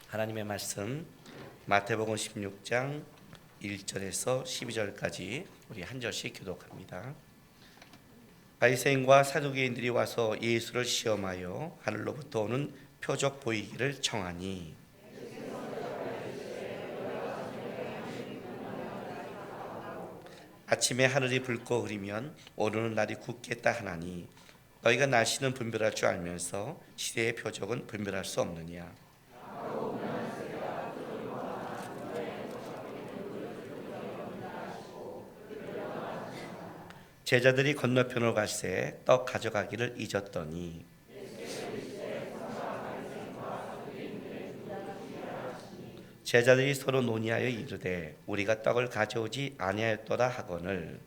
하나님의 말씀 마태복음 16장 1절에서 12절까지 우리 한 절씩 교독합니다. 바리새인과 사두개인들이 와서 예수를 시험하여 하늘로부터 오는 표적 보이기를 청하니 아침에 하늘이 붉고 흐리면 오르는 날이 굳겠다 하나니 너희가 날씨는 분별할 줄 알면서 시대의 표적은 분별할 수 없느냐. 제자들이 건너편으로 갈새 떡 가져가기를 잊었더니 제자들이 서로 논의하여 이르되 우리가 떡을 가져오지 아니하였더라 하거늘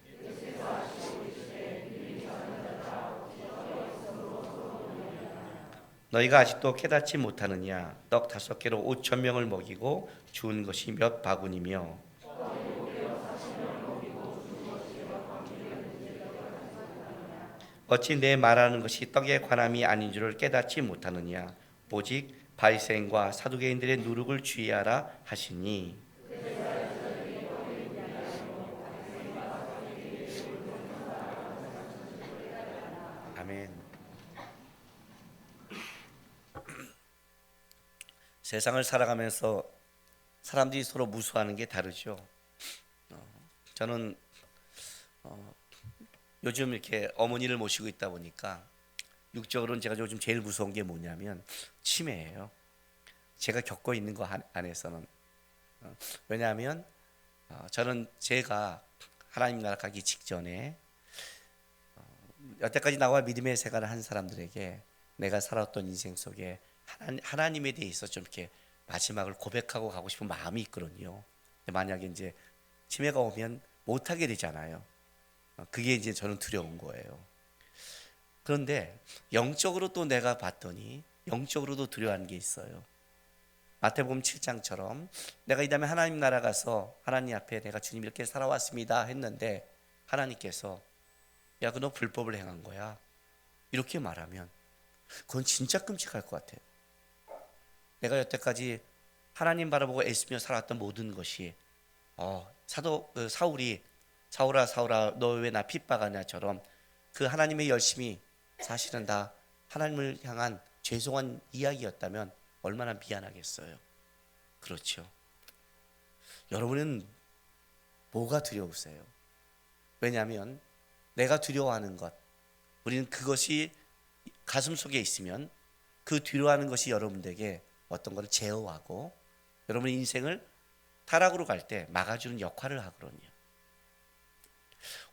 너희가 아직도 깨닫지 못하느냐. 떡 5개로 5,000명을 먹이고 주운 것이 몇 바구니며 어찌 내 말하는 것이 떡에 관함이 아닌 줄을 깨닫지 못하느냐. 오직 바리새인과 사두개인들의 누룩을 주의하라 하시니 아멘. 세상을 살아가면서 사람들이 서로 무수하는 게 다르죠. 저는 요즘 이렇게 어머니를 모시고 있다 보니까 육적으로는 제가 요즘 제일 무서운 게 뭐냐면 치매예요. 제가 겪고 있는 거 안에서는 왜냐하면 저는 제가 하나님 나라 가기 직전에 여태까지 나와 믿음의 생활을 한 사람들에게 내가 살았던 인생 속에 하나님에 대해서 좀 이렇게 마지막을 고백하고 가고 싶은 마음이 있거든요. 만약에 이제 치매가 오면 못하게 되잖아요. 그게 이제 저는 두려운 거예요. 그런데 영적으로 또 내가 봤더니 영적으로도 두려워하는 게 있어요. 마태복음 7장처럼 내가 이 다음에 하나님 나라 가서 하나님 앞에 내가 주님 이렇게 살아왔습니다 했는데 하나님께서 야, 너 불법을 행한 거야 이렇게 말하면 그건 진짜 끔찍할 것 같아요. 내가 여태까지 하나님 바라보고 애쓰며 살았던 모든 것이 사울이 사울아 사울아 너 왜 나 핍박하냐처럼 그 하나님의 열심이 사실은 다 하나님을 향한 죄송한 이야기였다면 얼마나 미안하겠어요. 그렇죠. 여러분은 뭐가 두려우세요? 왜냐하면 내가 두려워하는 것, 우리는 그것이 가슴 속에 있으면 그 두려워하는 것이 여러분들에게 어떤 것을 제어하고 여러분의 인생을 타락으로 갈 때 막아주는 역할을 하거든요.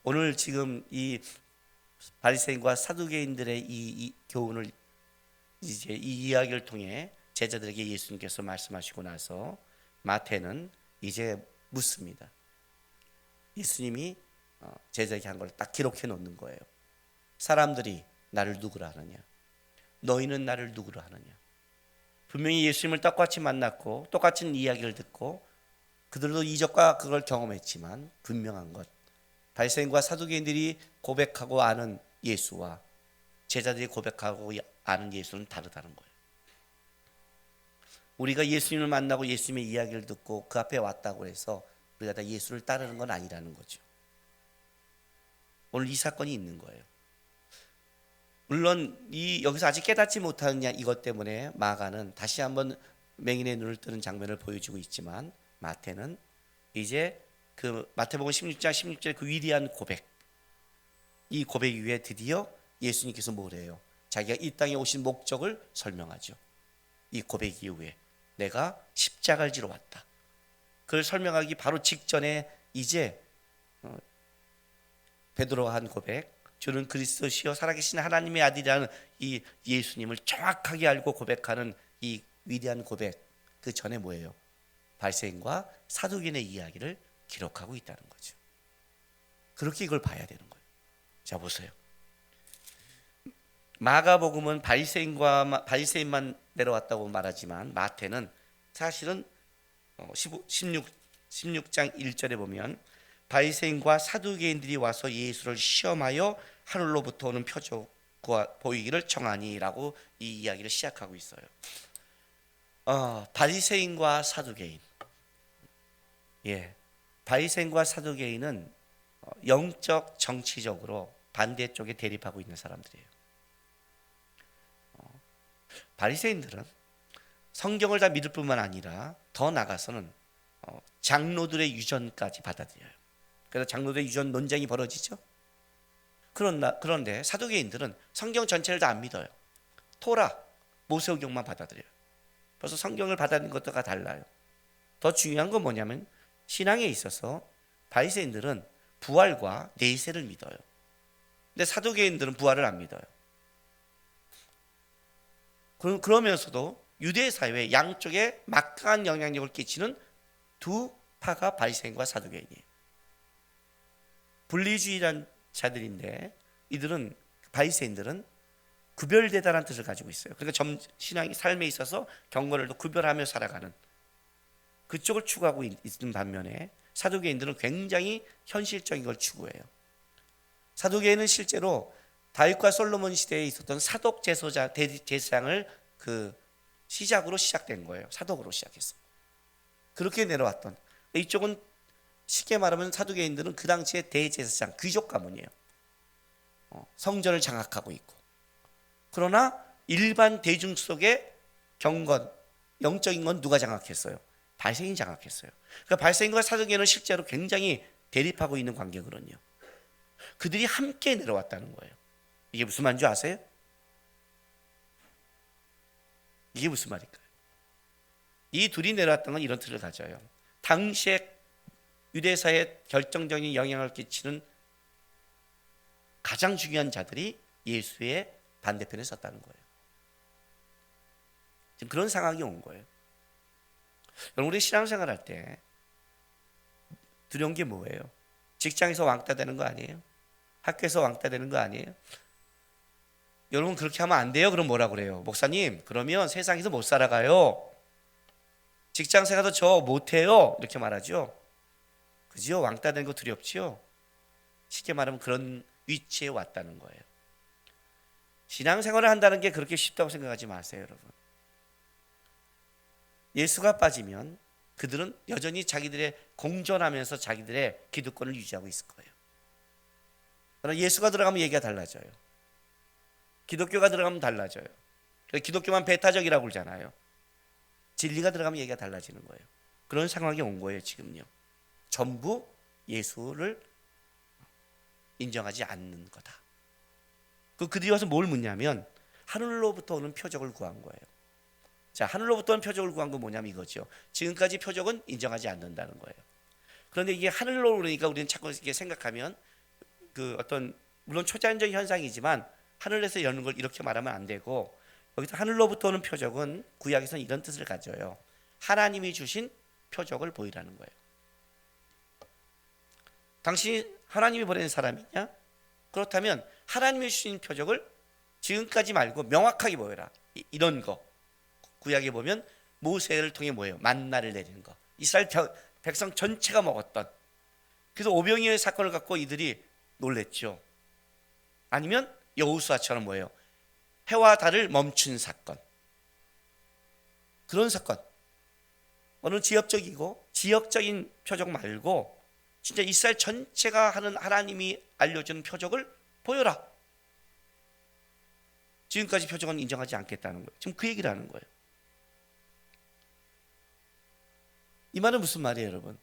오늘 지금 이 바리새인과 사두개인들의 이 교훈을 이제 이 이야기를 통해 제자들에게 예수님께서 말씀하시고 나서 마태는 이제 묻습니다. 예수님이 제자에게 한 걸 딱 기록해 놓는 거예요. 사람들이 나를 누구라 하느냐? 너희는 나를 누구라 하느냐? 분명히 예수님을 똑같이 만났고 똑같은 이야기를 듣고 그들도 이적과 그걸 경험했지만 분명한 것, 바리새인과 사두개인들이 고백하고 아는 예수와 제자들이 고백하고 아는 예수는 다르다는 거예요. 우리가 예수님을 만나고 예수님의 이야기를 듣고 그 앞에 왔다고 해서 우리가 다 예수를 따르는 건 아니라는 거죠. 오늘 이 사건이 있는 거예요. 물론 여기서 아직 깨닫지 못하느냐 이것 때문에 마가는 다시 한번 맹인의 눈을 뜨는 장면을 보여주고 있지만 마태는 이제 그 마태복음 16장 16절 그 위대한 고백, 이 고백 이후에 드디어 예수님께서 뭐래요? 자기가 이 땅에 오신 목적을 설명하죠. 이 고백 이후에 내가 십자가를 지러 왔다. 그걸 설명하기 바로 직전에 이제 베드로가 한 고백, 주는 그리스도시요 살아계신 하나님의 아들이라는 이 예수님을 정확하게 알고 고백하는 이 위대한 고백, 그 전에 뭐예요? 바리새인과 사두개인의 이야기를 기록하고 있다는 거죠. 그렇게 이걸 봐야 되는 거예요. 자 보세요. 마가복음은 바리새인만 내려왔다고 말하지만 마태는 사실은 16장 1절에 보면 바리새인과 사두개인들이 와서 예수를 시험하여 하늘로부터 오는 표적과 보이기를 청하니라고 이 이야기를 시작하고 있어요. 바리새인과 사두개인. 예, 바리새인과 사두개인은 영적 정치적으로 반대쪽에 대립하고 있는 사람들이에요. 바리새인들은 성경을 다 믿을 뿐만 아니라 더 나가서는 장로들의 유전까지 받아들여요. 그래서 장로들의 유전 논쟁이 벌어지죠. 그런데 사두개인들은 성경 전체를 다 안 믿어요. 토라, 모세오경만 받아들여요. 벌써 성경을 받아들이는 것과 달라요. 더 중요한 건 뭐냐면 신앙에 있어서 바리새인들은 부활과 내세를 믿어요. 근데 사두개인들은 부활을 안 믿어요. 그러면서도 유대 사회에 양쪽에 막강한 영향력을 끼치는 두 파가 바리새인과 사두개인이에요. 분리주의란 자들인데 이들은 바리새인들은 구별되다라는 뜻을 가지고 있어요. 그러니까 신앙의 삶에 있어서 경건을 구별하며 살아가는 그쪽을 추구하고 있는 반면에 사두개인들은 굉장히 현실적인 걸 추구해요. 사두개인은 실제로 다윗과 솔로몬 시대에 있었던 사독 제사장을 시작으로 시작된 거예요. 사독으로 시작했어. 그렇게 내려왔던. 이쪽은 쉽게 말하면 사두개인들은 그 당시에 대제사장, 귀족 가문이에요. 성전을 장악하고 있고. 그러나 일반 대중 속에 경건, 영적인 건 누가 장악했어요? 바리새인이 장악했어요. 그러니까 바리새인과 사두개인은 실제로 굉장히 대립하고 있는 관계거든요. 그들이 함께 내려왔다는 거예요. 이게 무슨 말인지 아세요? 이게 무슨 말일까요? 이 둘이 내려왔던 건 이런 틀을 가져요. 당시에 유대사에 결정적인 영향을 끼치는 가장 중요한 자들이 예수의 반대편에 섰다는 거예요. 지금 그런 상황이 온 거예요. 여러분, 우리 신앙생활 할 때 두려운 게 뭐예요? 직장에서 왕따 되는 거 아니에요? 학교에서 왕따 되는 거 아니에요? 여러분, 그렇게 하면 안 돼요. 그럼 뭐라 그래요? 목사님, 그러면 세상에서 못 살아가요. 직장 생활도 저 못해요. 이렇게 말하죠. 그죠? 왕따 되는 거 두렵죠? 쉽게 말하면 그런 위치에 왔다는 거예요. 신앙생활을 한다는 게 그렇게 쉽다고 생각하지 마세요, 여러분. 예수가 빠지면 그들은 여전히 자기들의 공존하면서 자기들의 기득권을 유지하고 있을 거예요. 그러나 예수가 들어가면 얘기가 달라져요. 기독교가 들어가면 달라져요. 기독교만 배타적이라고 그러잖아요. 진리가 들어가면 얘기가 달라지는 거예요. 그런 상황이 온 거예요, 지금요. 전부 예수를 인정하지 않는 거다. 그들이 와서 뭘 묻냐면 하늘로부터 오는 표적을 구한 거예요. 자, 하늘로부터 오는 표적을 구한 건 뭐냐면 이거죠. 지금까지 표적은 인정하지 않는다는 거예요. 그런데 이게 하늘로 오르니까 우리는 자꾸 이렇게 생각하면 물론 초자연적인 현상이지만 하늘에서 여는 걸 이렇게 말하면 안 되고, 여기서 하늘로부터 오는 표적은 구약에서는 이런 뜻을 가져요. 하나님이 주신 표적을 보이라는 거예요. 당신이 하나님이 보낸 사람이냐? 그렇다면 하나님이 주신 표적을 지금까지 말고 명확하게 보여라. 이런 거. 구약에 보면 모세를 통해 뭐예요? 만나를 내리는 거. 이스라엘 백성 전체가 먹었던. 그래서 오병이어의 사건을 갖고 이들이 놀랬죠. 아니면 여호수아처럼 뭐예요? 해와 달을 멈춘 사건. 그런 사건. 어느 지역적인 표적 말고 진짜 이스라엘 전체가 하는 하나님이 알려주는 표적을 보여라. 지금까지 표적은 인정하지 않겠다는 거예요. 지금 그 얘기를 하는 거예요. 이 말은 무슨 말이에요, 여러분?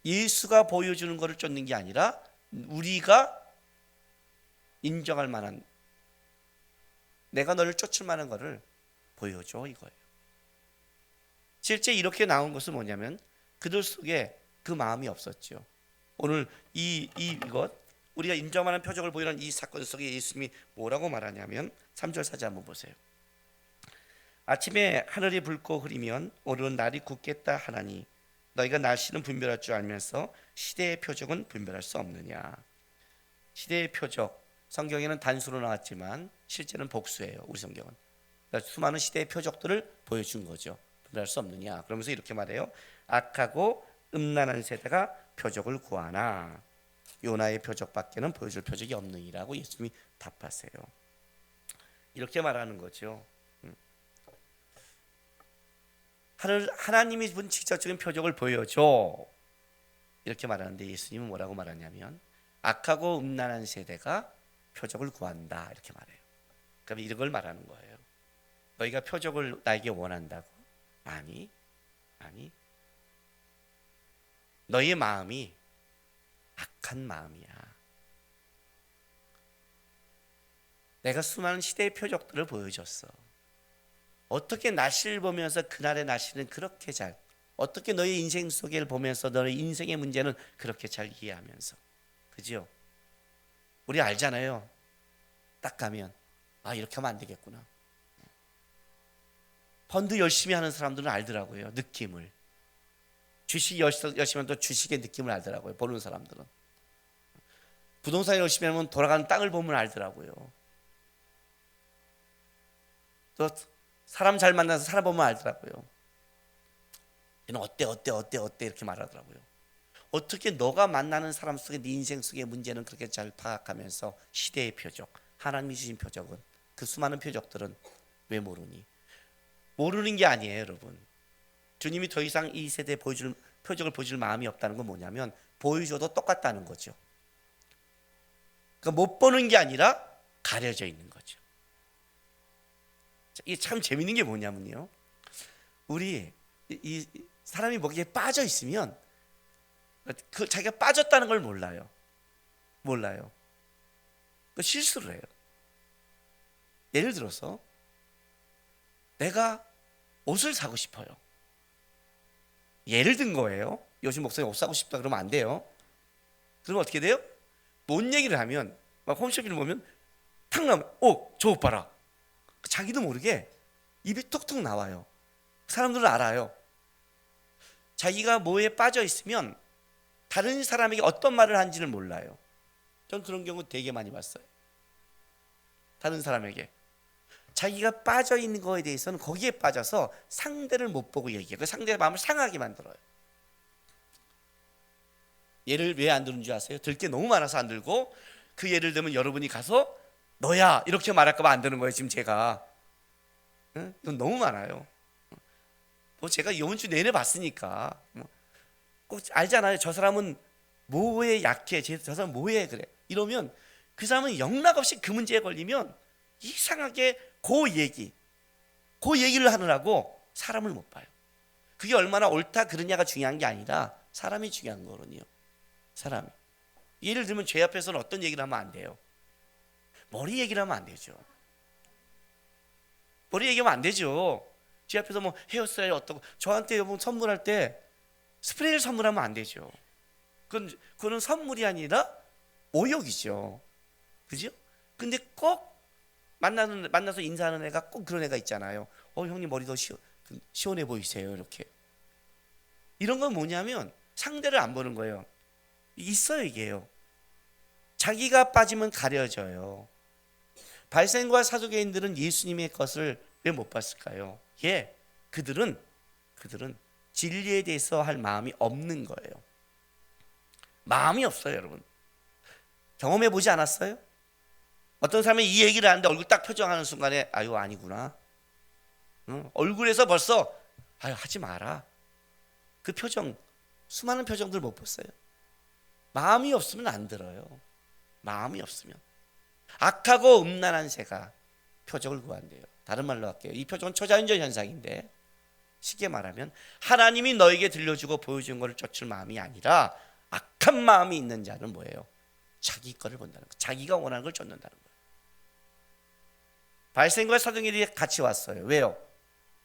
예수가 보여주는 것을 쫓는 게 아니라 우리가 인정할 만한, 내가 너를 쫓을 만한 것을 보여줘, 이거예요. 실제 이렇게 나온 것은 뭐냐면 그들 속에 그 마음이 없었죠. 오늘 이것 우리가 인정하는 표적을 보이는 이 사건 속에 예수님이 뭐라고 말하냐면 3절 4절 한번 보세요. 아침에 하늘이 붉고 흐리면 오르는 날이 굳겠다 하나니 너희가 날씨는 분별할 줄 알면서 시대의 표적은 분별할 수 없느냐. 시대의 표적, 성경에는 단수로 나왔지만 실제는 복수예요. 우리 성경은. 그러니까 수많은 시대의 표적들을 보여준 거죠. 분별할 수 없느냐. 그러면서 이렇게 말해요. 악하고 음란한 세대가 표적을 구하나 요나의 표적밖에는 보여줄 표적이 없느니라고 예수님이 답하세요. 이렇게 말하는 거죠. 하나님이 본 직접적인 표적을 보여줘 이렇게 말하는데 예수님은 뭐라고 말하냐면 악하고 음란한 세대가 표적을 구한다 이렇게 말해요. 그럼 이걸 말하는 거예요. 너희가 표적을 나에게 원한다고? 아니 너희의 마음이 악한 마음이야. 내가 수많은 시대의 표적들을 보여줬어. 어떻게 날씨를 보면서 그날의 날씨는 그렇게 잘, 어떻게 너의 인생 속을 보면서 너의 인생의 문제는 그렇게 잘 이해하면서, 그죠? 우리 알잖아요. 딱 가면 이렇게 하면 안 되겠구나. 펀드 열심히 하는 사람들은 알더라고요. 느낌을. 주식 열심히 하면 또 주식의 느낌을 알더라고요. 보는 사람들은. 부동산 열심히 하면 돌아가는 땅을 보면 알더라고요. 또 사람 잘 만나서 살아보면 알더라고요. 얘는 어때 이렇게 말하더라고요. 어떻게 너가 만나는 사람 속에 네 인생 속의 문제는 그렇게 잘 파악하면서 시대의 표적, 하나님이 주신 표적은, 그 수많은 표적들은 왜 모르니? 모르는 게 아니에요, 여러분. 주님이 더 이상 이 세대에 표적을 보여줄 마음이 없다는 건 뭐냐면 보여줘도 똑같다는 거죠. 그러니까 못 보는 게 아니라 가려져 있는 거죠. 이게 참 재밌는 게 뭐냐면요, 우리 이 사람이 뭐기에 빠져 있으면 자기가 빠졌다는 걸 몰라요. 실수를 해요. 예를 들어서 내가 옷을 사고 싶어요. 예를 든 거예요. 요즘 목사님 옷 사고 싶다 그러면 안 돼요. 그러면 어떻게 돼요? 뭔 얘기를 하면 막 홈쇼핑을 보면 탁 나면 저 옷 봐라. 자기도 모르게 입이 톡톡 나와요. 사람들은 알아요. 자기가 뭐에 빠져 있으면 다른 사람에게 어떤 말을 하는지를 몰라요. 전 그런 경우 되게 많이 봤어요. 다른 사람에게 자기가 빠져 있는 거에 대해서는 거기에 빠져서 상대를 못 보고 얘기해요. 그 상대의 마음을 상하게 만들어요. 예를 왜 안 드는 줄 아세요? 들 게 너무 많아서 안 들고, 그 예를 들면 여러분이 가서 너야 이렇게 말할까 봐 안 드는 거예요. 지금 제가 이건 너무 많아요. 뭐 제가 이번 주 내내 봤으니까 꼭 알잖아요. 저 사람은 뭐에 약해, 저 사람은 뭐에 그래, 이러면 그 사람은 영락없이 그 문제에 걸리면 이상하게 그 얘기를 하느라고 사람을 못 봐요. 그게 얼마나 옳다 그르냐가 중요한 게 아니라 사람이 중요한 거거든요. 사람이. 예를 들면 제 앞에서는 어떤 얘기를 하면 안 돼요. 머리 얘기를 하면 안 되죠. 머리 얘기하면 안 되죠. 제 앞에서 뭐 헤어스타일 어떻고, 저한테 여러분 선물할 때 스프레이를 선물하면 안 되죠. 그건 선물이 아니라 모욕이죠. 그죠? 근데 꼭 만나서 인사하는 애가 꼭 그런 애가 있잖아요. 형님 머리 더 시원해 보이세요. 이렇게. 이런 건 뭐냐면 상대를 안 보는 거예요. 있어요, 이게요. 자기가 빠지면 가려져요. 바리새인과 사두개인들은 예수님의 것을 왜 못 봤을까요? 그들은 진리에 대해서 할 마음이 없는 거예요. 마음이 없어요, 여러분. 경험해 보지 않았어요? 어떤 사람이 이 얘기를 하는데 얼굴 딱 표정하는 순간에 아니구나. 얼굴에서 벌써 하지 마라. 그 표정, 수많은 표정들 못 봤어요. 마음이 없으면 안 들어요. 마음이 없으면. 악하고 음란한 새가 표적을 구한대요. 다른 말로 할게요. 이 표적은 초자연적 현상인데, 쉽게 말하면 하나님이 너에게 들려주고 보여준 것을 쫓을 마음이 아니라 악한 마음이 있는 자는 뭐예요? 자기 거를 본다는 거, 자기가 원하는 걸 쫓는다는 거예요. 바리새인과 사두개인들이 같이 왔어요. 왜요?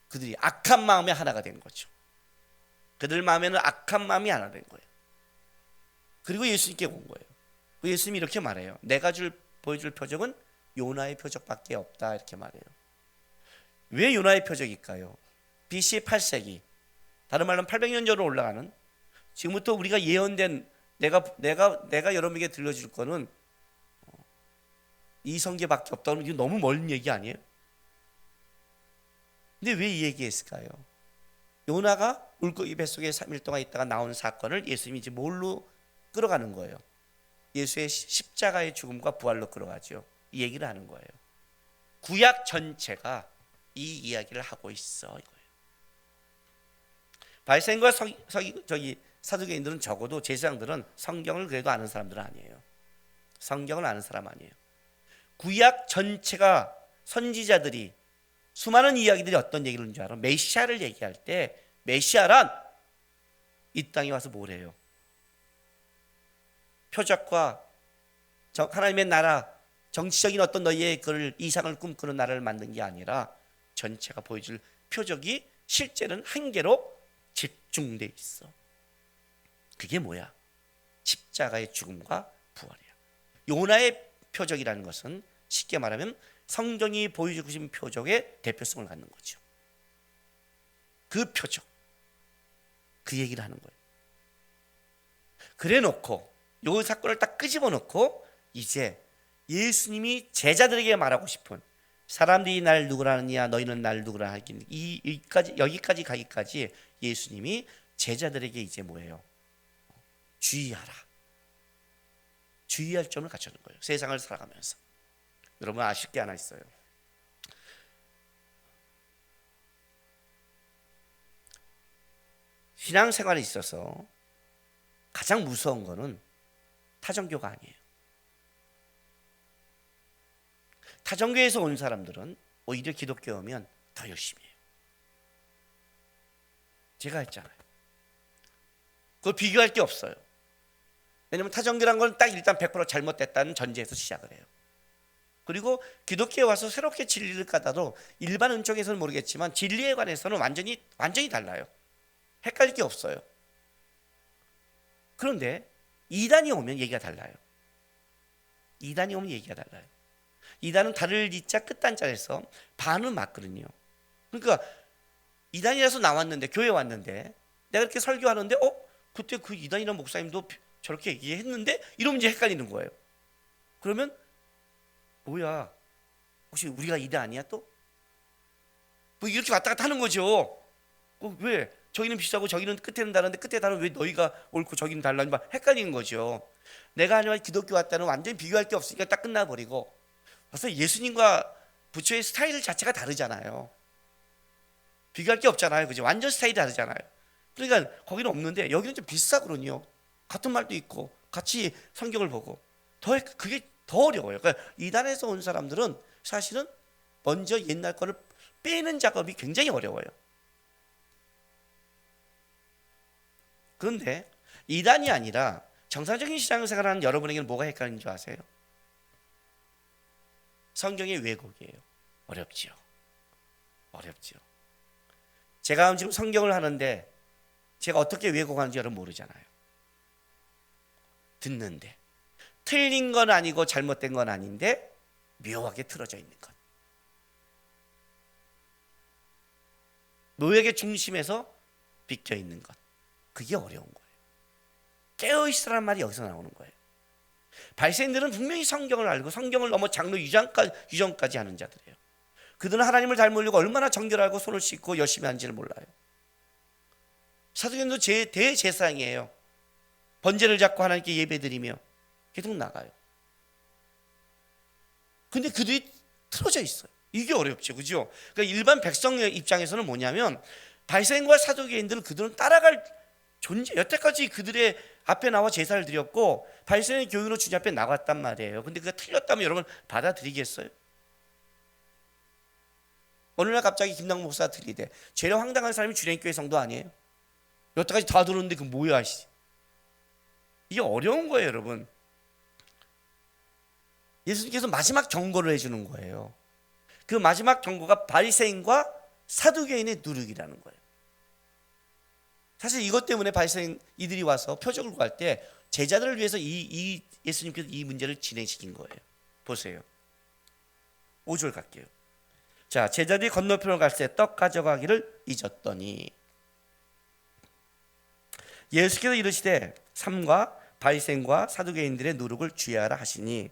그들이 악한 마음에 하나가 된 거죠. 그들 마음에는 악한 마음이 하나 된 거예요. 그리고 예수님께 온 거예요. 예수님이 이렇게 말해요. 내가 보여줄 표적은 요나의 표적밖에 없다, 이렇게 말해요. 왜 요나의 표적일까요? BC 8세기, 다른 말로는 800년 전으로 올라가는, 지금부터 우리가 예언된 내가 여러분에게 들려줄 거는 이 성계밖에 없다는, 이게 너무 멀은 얘기 아니에요? 근데 왜 이 얘기했을까요? 요나가 물고기 뱃속에 3일 동안 있다가 나오는 사건을 예수님이 이제 뭘로 끌어가는 거예요? 예수의 십자가의 죽음과 부활로 끌어가죠. 이 얘기를 하는 거예요. 구약 전체가 이 이야기를 하고 있어, 이거예요. 바리새인과 사두개인들은 적어도 제사장들은 성경을 그래도 아는 사람들은 아니에요. 성경을 아는 사람 아니에요. 구약 전체가 선지자들이 수많은 이야기들이 어떤 얘기를 하는 줄 알아? 메시아를 얘기할 때 메시아란 이 땅에 와서 뭐래요? 표적과 하나님의 나라, 정치적인 어떤 너희의 그 이상을 꿈꾸는 나라를 만든 게 아니라 전체가 보여줄 표적이 실제는 한 개로 집중돼 있어. 그게 뭐야? 십자가의 죽음과 부활이야. 요나의 표적이라는 것은 쉽게 말하면 성경이 보여주고 싶은 표적의 대표성을 갖는 거죠. 그 표적, 그 얘기를 하는 거예요. 그래 놓고 요 사건을 딱 끄집어 놓고 이제 예수님이 제자들에게 말하고 싶은, 사람들이 날 누구라 하느냐 너희는 날 누구라 하긴, 여기까지 가기까지 예수님이 제자들에게 이제 뭐예요? 주의하라. 주의할 점을 갖추는 거예요. 세상을 살아가면서. 여러분 아실 게 하나 있어요. 신앙생활에 있어서 가장 무서운 거는 타종교가 아니에요. 타종교에서 온 사람들은 오히려 기독교 오면 더 열심히 해요. 제가 했잖아요. 그걸 비교할 게 없어요. 왜냐하면 타종교란 건 딱 일단 100% 잘못됐다는 전제에서 시작을 해요. 그리고 기독교에 와서 새롭게 진리를 까다도 일반 은총에서는 모르겠지만 진리에 관해서는 완전히 달라요. 헷갈릴 게 없어요. 그런데 이단이 오면 얘기가 달라요. 이단이 오면 얘기가 달라요. 이단은 다를 이자 끝단자에서 반은 맞거든요. 그러니까 이단이라서 나왔는데, 교회 왔는데 내가 이렇게 설교하는데 그때 그 이단이란 목사님도 저렇게 얘기했는데 이러면 이제 헷갈리는 거예요. 그러면 뭐야, 혹시 우리가 이단 아니야 또? 뭐 이렇게 왔다 갔다 하는 거죠. 왜? 저기는 비슷하고 저기는 끝에는 다른데 끝에 다른 왜 너희가 옳고 저기는 달라? 막 헷갈리는 거죠. 내가 아니면 기독교 왔다는 완전히 비교할 게 없으니까 딱 끝나버리고, 벌써 예수님과 부처의 스타일 자체가 다르잖아요. 비교할 게 없잖아요. 그죠? 완전 스타일이 다르잖아요. 그러니까 거기는 없는데 여기는 좀 비슷하거든요. 같은 말도 있고 같이 성경을 보고 그게 더 어려워요. 그러니까 이단에서 온 사람들은 사실은 먼저 옛날 거를 빼는 작업이 굉장히 어려워요. 그런데 이단이 아니라 정상적인 신앙생활하는 여러분에게는 뭐가 헷갈리는 줄 아세요? 성경의 왜곡이에요. 어렵죠. 제가 지금 성경을 하는데 제가 어떻게 왜곡하는지 여러분 모르잖아요. 듣는데 틀린 건 아니고 잘못된 건 아닌데 묘하게 틀어져 있는 것, 노역의 중심에서 비껴 있는 것, 그게 어려운 거예요. 깨어있으라는 말이 여기서 나오는 거예요. 바리새인들은 분명히 성경을 알고 성경을 넘어 장로 유정까지 하는 자들이에요. 그들은 하나님을 닮으려고 얼마나 정결하고 손을 씻고 열심히 하는지를 몰라요. 사두개인도 대제사장이에요. 번제를 잡고 하나님께 예배드리며 계속 나가요. 근데 그들이 틀어져 있어요. 이게 어렵죠, 그죠? 그러니까 일반 백성의 입장에서는 뭐냐면 바리새인과 사두개인들은 그들은 따라갈 존재, 여태까지 그들의 앞에 나와 제사를 드렸고 바리새인의 교훈으로 주님 앞에 나갔단 말이에요. 근데 그가 틀렸다면 여러분 받아들이겠어요? 어느 날 갑자기 김남국 목사가 들이대, 죄로 황당한 사람이 주례교회 성도 아니에요? 여태까지 다 들었는데 그 뭐야, 이게 어려운 거예요, 여러분. 예수님께서 마지막 경고를 해주는 거예요. 그 마지막 경고가 바리새인과 사두개인의 누룩이라는 거예요. 사실 이것 때문에 바리새인 이들이 와서 표적을 구할 때 제자들을 위해서 예수님께서 이 문제를 진행시킨 거예요. 보세요. 5절 갈게요. 자, 제자들이 건너편으로 갈 때 떡 가져가기를 잊었더니 예수께서 이르시되 삼가 바리새인과 사두개인들의 누룩을 주의하라 하시니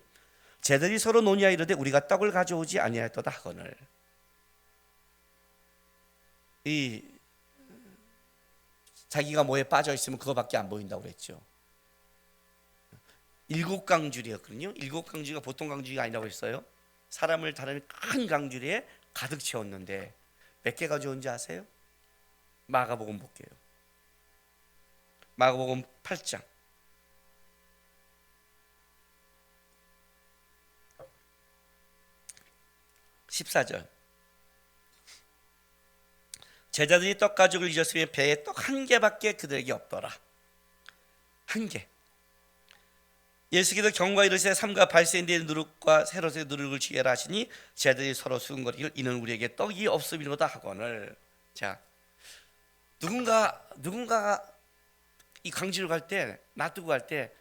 제자들이 서로 논의하여 이르되 우리가 떡을 가져오지 아니하였도다 하거늘. 자기가 뭐에 빠져 있으면 그거밖에 안 보인다고 그랬죠. 7강줄이었거든요. 7강줄이가 보통 강줄이가 아니라고 했어요. 사람을 다루는 큰 강줄에 가득 채웠는데 몇 개 가져온지 아세요? 마가복음 볼게요. 마가복음 8장 14절. 제자들이 떡 가죽을 잊었으며 배에 떡 한 개밖에 그들에게 없더라. 한 개. 예수께서 경과 이르시되 삼가 발센디의 누룩과 헤롯의 누룩을 취하라 하시니 제자들이 서로 수군거리기를 이는 우리에게 떡이 없음이로다 하거늘. 자, 누군가가 이 광주를 갈 때, 놔두고 갈 때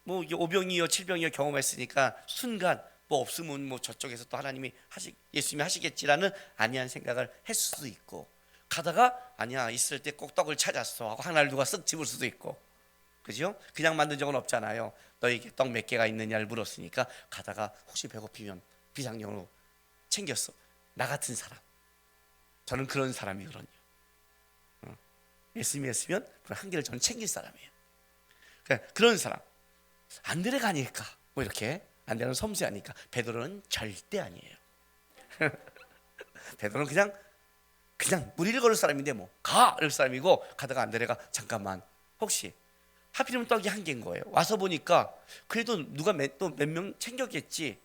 뭐 오병이어 칠병이어 경험했으니까 순간 뭐 없으면 뭐 저쪽에서 또 하나님이 예수님이 하시겠지라는 안이한 생각을 했을 수도 있고, 가다가 아니야 있을 때 꼭 떡을 찾았어 하고 하나를 누가 쓱 집을 수도 있고, 그죠? 그냥 만든 적은 없잖아요. 너에게 떡 몇 개가 있느냐를 물었으니까 가다가 혹시 배고프면 비상용으로 챙겼어. 나 같은 사람, 저는 그런 사람이거든요. 예수님이 했으면 한 개를 저는 챙길 사람이에요. 그런 사람. 안드레가 아닐까? 뭐 이렇게. 안드레는 섬세하니까. 베드로는 절대 아니에요. 베드로는 그냥 무리를 걸을 사람인데 뭐 가! 이럴 사람이고, 가다가 안드레가 잠깐만, 혹시 하필이면 떡이 한 개인 거예요. 와서 보니까 그래도 누가 또 몇 명 챙겼겠지,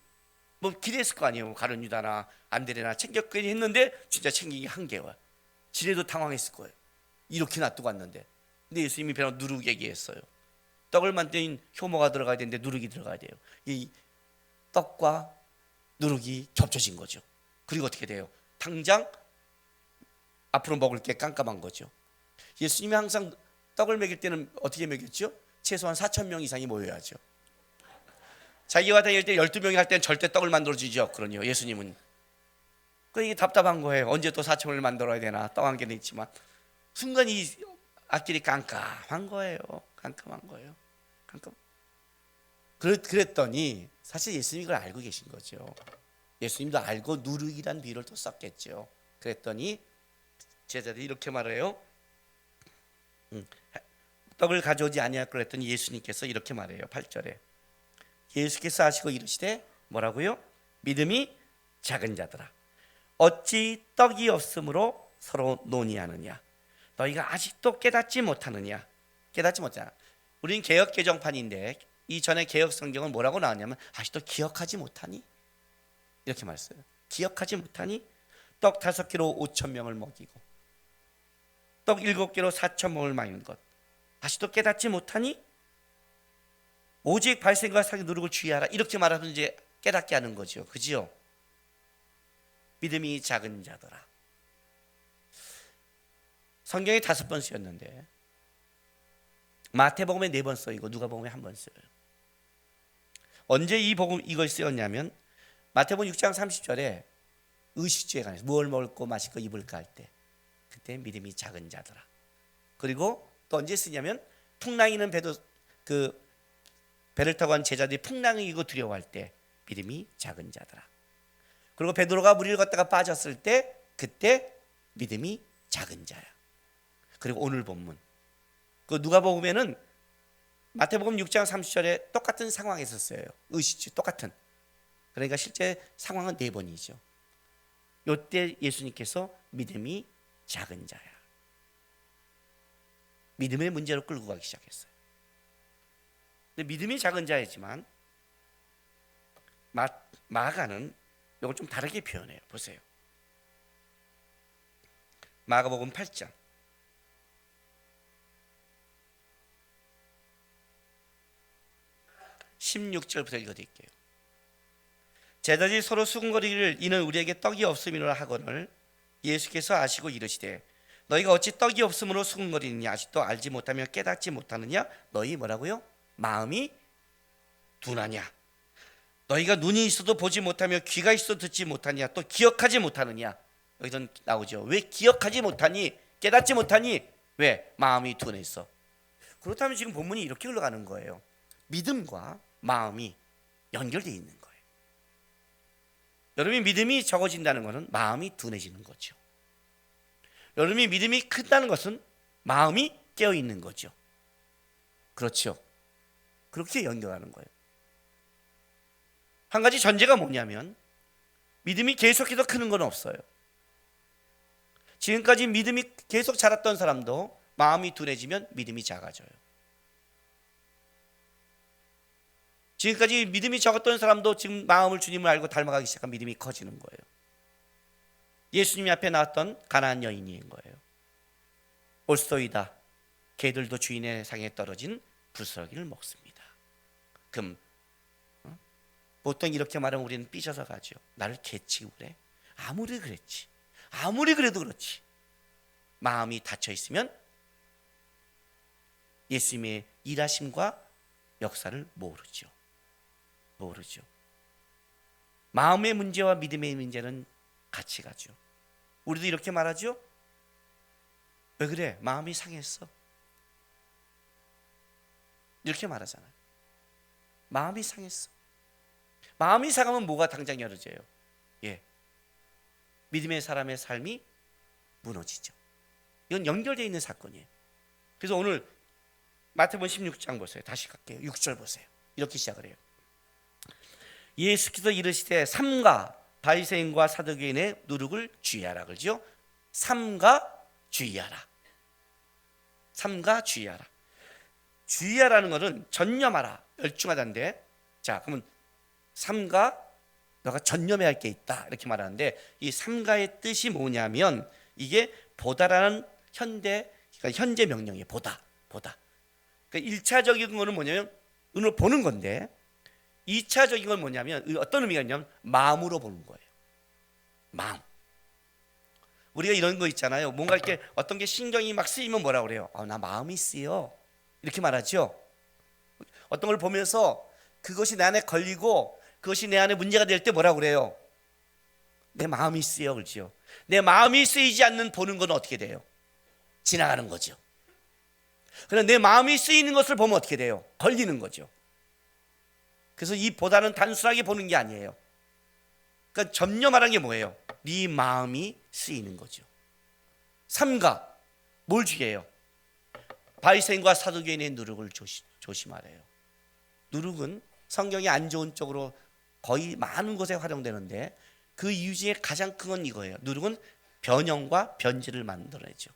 뭐 기대했을 거 아니에요. 가룟 유다나 안드레나 챙겼겠지 했는데 진짜 챙기기 한 개와. 지네도 당황했을 거예요. 이렇게 놔두고 왔는데. 근데 예수님이 배로 누룩 얘기했어요. 떡을 만든 효모가 들어가야 되는데 누룩이 들어가야 돼요. 이 떡과 누룩이 겹쳐진 거죠. 그리고 어떻게 돼요? 당장 앞으로 먹을 게 깜깜한 거죠. 예수님이 항상 떡을 먹일 때는 어떻게 먹였죠? 최소한 4,000명 이상이 모여야죠. 자기와 다닐 때 12명이 할 때는 절대 떡을 만들어주죠. 그러니요, 예수님은. 이게 답답한 거예요. 언제 또 4,000을 만들어야 되나. 떡 한 개는 있지만 순간 이 앞길이 깜깜한 거예요. 깜깜한 거예요. 그랬더니 사실 예수님이 그걸 알고 계신 거죠. 예수님도 알고 누룩이란 비유를 또 썼겠죠. 그랬더니 제자들이 이렇게 말해요. 떡을 가져오지 아니할 걸 했더니 예수님께서 이렇게 말해요. 8절에 예수께서 하시고 이르시되 뭐라고요? 믿음이 작은 자들아, 어찌 떡이 없으므로 서로 논의하느냐? 너희가 아직도 깨닫지 못하느냐? 깨닫지 못하냐? 우린 개역 개정판인데 이전에 개역 성경은 뭐라고 나왔냐면 아직도 기억하지 못하니? 이렇게 말했어요. 기억하지 못하니? 떡 5개로 5,000명을 먹이고 떡 7개로 4,000명을 먹이는 것 아직도 깨닫지 못하니? 오직 발생과 사기 누룩을 주의하라. 이렇게 말하면 이제 깨닫게 하는 거죠. 그지요? 믿음이 작은 자더라. 성경에 5번 쓰였는데 마태복음에 4번 쓰이고 누가복음에 1번 쓰여요. 언제 이걸 쓰였냐면 마태복음 6장 30절에 의식주에 관해서 무엇을 먹을고 마실고 입을까 할 때, 그때 믿음이 작은 자더라. 그리고 또 언제 쓰냐면 풍랑이는 배를 타고 간 제자들이 풍랑을 이기고 두려워할 때 믿음이 작은 자더라. 그리고 베드로가 무리를 걷다가 빠졌을 때 그때 믿음이 작은 자야. 그리고 오늘 본문 누가복음에는 마태복음 6장 30절에 똑같은 상황에서 써요. 의식주 똑같은. 그러니까 실제 상황은 4번이죠. 이때 예수님께서 믿음이 작은 자야, 믿음의 문제로 끌고 가기 시작했어요. 근데 믿음이 작은 자이지만 마가는 이걸 좀 다르게 표현해요. 보세요. 마가복음 8장 16절부터 읽어드릴게요. 제자들이 서로 수군거리기를 이는 우리에게 떡이 없음이라 하거늘 예수께서 아시고 이르시되 너희가 어찌 떡이 없음으로 수군거리느냐? 아직도 알지 못하며 깨닫지 못하느냐? 너희 뭐라고요? 마음이 둔하냐? 너희가 눈이 있어도 보지 못하며 귀가 있어도 듣지 못하냐? 또 기억하지 못하느냐? 여기서 나오죠. 왜 기억하지 못하니? 깨닫지 못하니? 왜? 마음이 둔했어. 그렇다면 지금 본문이 이렇게 흘러가는 거예요. 믿음과 마음이 연결되어 있는 거예요. 여러분이 믿음이 적어진다는 것은 마음이 둔해지는 거죠. 여러분이 믿음이 큰다는 것은 마음이 깨어 있는 거죠. 그렇죠. 그렇게 연결하는 거예요. 한 가지 전제가 뭐냐면 믿음이 계속해서 크는 건 없어요. 지금까지 믿음이 계속 자랐던 사람도 마음이 둔해지면 믿음이 작아져요. 지금까지 믿음이 적었던 사람도 지금 마음을 주님을 알고 닮아가기 시작한 믿음이 커지는 거예요. 예수님 앞에 나왔던 가나안 여인인 거예요. 올소이다. 개들도 주인의 상에 떨어진 부스러기를 먹습니다. 그럼 보통 이렇게 말하면 우리는 삐져서 가죠. 나를 개 취급을 해? 아무리 그랬지, 아무리 그래도 그렇지, 마음이 닫혀 있으면 예수님의 일하심과 역사를 모르죠. 마음의 문제와 믿음의 문제는 같이 가죠. 우리도 이렇게 말하죠. 왜 그래? 마음이 상했어. 이렇게 말하잖아요. 마음이 상했어. 마음이 상하면 뭐가 당장 열어져요? 믿음의 사람의 삶이 무너지죠. 이건 연결되어 있는 사건이에요. 그래서 오늘 마태복음 16장 보세요. 다시 갈게요. 6절 보세요. 이렇게 시작을 해요. 예수께서 이르시되 삼가 바리새인과 사두개인의 누룩을 주의하라 그러죠. 삼가 주의하라. 주의하라는 것은 전념하라, 열중하다인데, 자 그러면 삼가, 너가 전념해야 할 게 있다 이렇게 말하는데, 이 삼가의 뜻이 뭐냐면 이게 보다라는 현재 명령이에요. 보다. 그러니까 1차적인 거는 뭐냐면 눈으로 보는 건데, 2차적인 건 뭐냐면 어떤 의미가 있냐면 마음으로 보는 거예요. 마음. 우리가 이런 거 있잖아요. 뭔가 이렇게 어떤 게 신경이 막 쓰이면 뭐라 그래요? 나 마음이 쓰여. 이렇게 말하죠. 어떤 걸 보면서 그것이 내 안에 걸리고 그것이 내 안에 문제가 될 때 뭐라 그래요? 내 마음이 쓰여. 그렇죠. 내 마음이 쓰이지 않는 보는 건 어떻게 돼요? 지나가는 거죠. 그런데 내 마음이 쓰이는 것을 보면 어떻게 돼요? 걸리는 거죠. 그래서 이 보다는 단순하게 보는 게 아니에요. 그러니까 점념하라는 게 뭐예요? 네 마음이 쓰이는 거죠. 삼가, 뭘 주의해요? 바리새인과 사두개인의 누룩을 조심하래요. 누룩은 성경이 안 좋은 쪽으로 거의 많은 곳에 활용되는데, 그 이유 중에 가장 큰 건 이거예요. 누룩은 변형과 변질을 만들어내죠.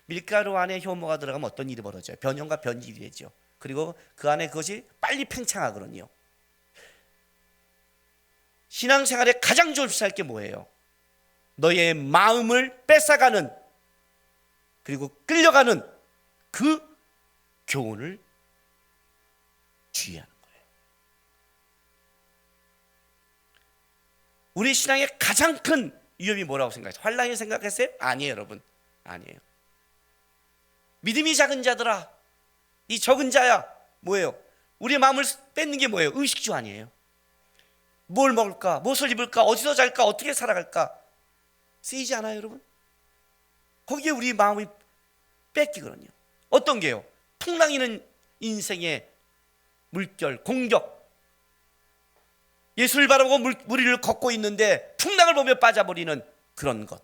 밀가루 안에 효모가 들어가면 어떤 일이 벌어져요? 변형과 변질이 되죠. 그리고 그 안에 그것이 빨리 팽창하거든요. 신앙생활에 가장 조심할 게 뭐예요? 너의 마음을 뺏어가는, 그리고 끌려가는 그 교훈을 주의하는 거예요. 우리 신앙의 가장 큰 위험이 뭐라고 생각하세요? 환란이 생각했어요? 아니에요, 여러분. 아니에요. 믿음이 작은 자들아, 이 적은 자야, 뭐예요? 우리의 마음을 뺏는 게 뭐예요? 의식주 아니에요? 뭘 먹을까? 무엇을 입을까? 어디서 잘까? 어떻게 살아갈까? 쓰이지 않아요, 여러분? 거기에 우리 마음이 뺏기거든요. 어떤 게요? 풍랑이는 인생의 물결, 공격. 예수를 바라보고 물 위를 걷고 있는데 풍랑을 보며 빠져버리는 그런 것.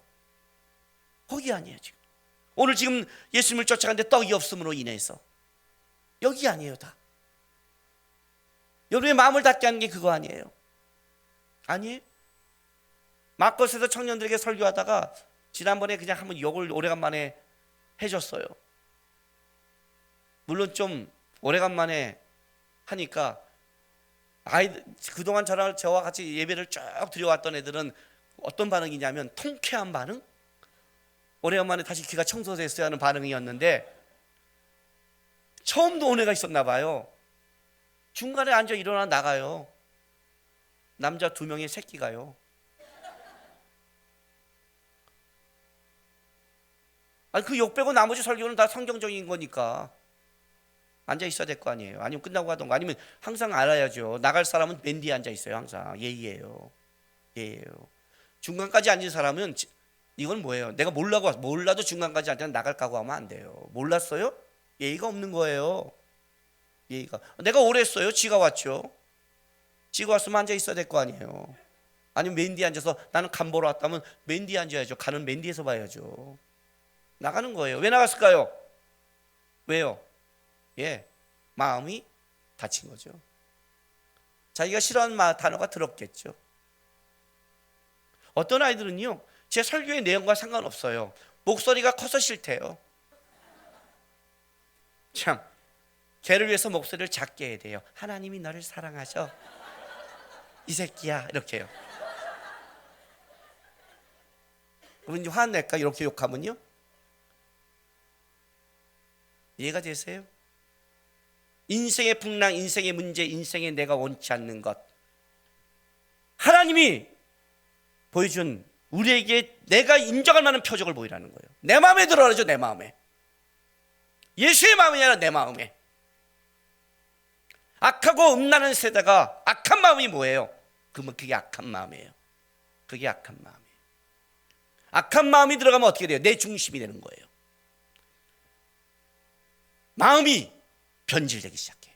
거기 아니에요, 지금. 오늘 지금 예수님을 쫓아가는데 떡이 없음으로 인해서. 여기 아니에요, 다. 여러분의 마음을 닫게 하는 게 그거 아니에요. 아니에요. 마커스에서 청년들에게 설교하다가 지난번에 그냥 한번 욕을 오래간만에 해줬어요. 물론 좀 오래간만에 하니까 그동안 저와 같이 예배를 쭉 드려왔던 애들은 어떤 반응이냐면 통쾌한 반응? 오래간만에 다시 귀가 청소됐어야 하는 반응이었는데, 처음도 온 애가 있었나 봐요. 중간에 앉아 일어나 나가요. 남자 2명의 새끼가요. 아니 그 욕 빼고 나머지 설교는 다 성경적인 거니까 앉아 있어야 될 거 아니에요. 아니면 끝나고 가던가, 아니면 항상 알아야죠. 나갈 사람은 맨 뒤에 앉아 있어요. 항상 예의예요. 중간까지 앉은 사람은 이건 뭐예요? 내가 몰라도 중간까지 앉아 나갈 각오 하면 안 돼요. 몰랐어요? 예의가 없는 거예요. 예의가. 내가 오래 했어요. 지가 왔죠. 지가 왔으면 앉아 있어야 될 거 아니에요. 아니면 맨 뒤에 앉아서, 나는 간 보러 왔다면 맨 뒤에 앉아야죠. 가는 맨 뒤에서 봐야죠. 나가는 거예요. 왜 나갔을까요? 왜요? 마음이 다친 거죠. 자기가 싫어하는 단어가 들었겠죠. 어떤 아이들은요, 제 설교의 내용과 상관없어요. 목소리가 커서 싫대요. 참, 걔를 위해서 목소리를 작게 해야 돼요. 하나님이 너를 사랑하셔, 이 새끼야, 이렇게요. 그럼 이제 화낼까? 이렇게 욕하면요? 이해가 되세요? 인생의 풍랑, 인생의 문제, 인생의 내가 원치 않는 것, 하나님이 보여준 우리에게 내가 인정할 만한 표적을 보이라는 거예요. 내 마음에 들어라죠. 내 마음에. 예수의 마음이 아니라 내 마음에. 악하고 음란한 세대가 악한 마음이 뭐예요? 그게 악한 마음이에요. 그게 악한 마음이에요. 악한 마음이 들어가면 어떻게 돼요? 내 중심이 되는 거예요. 마음이 변질되기 시작해요.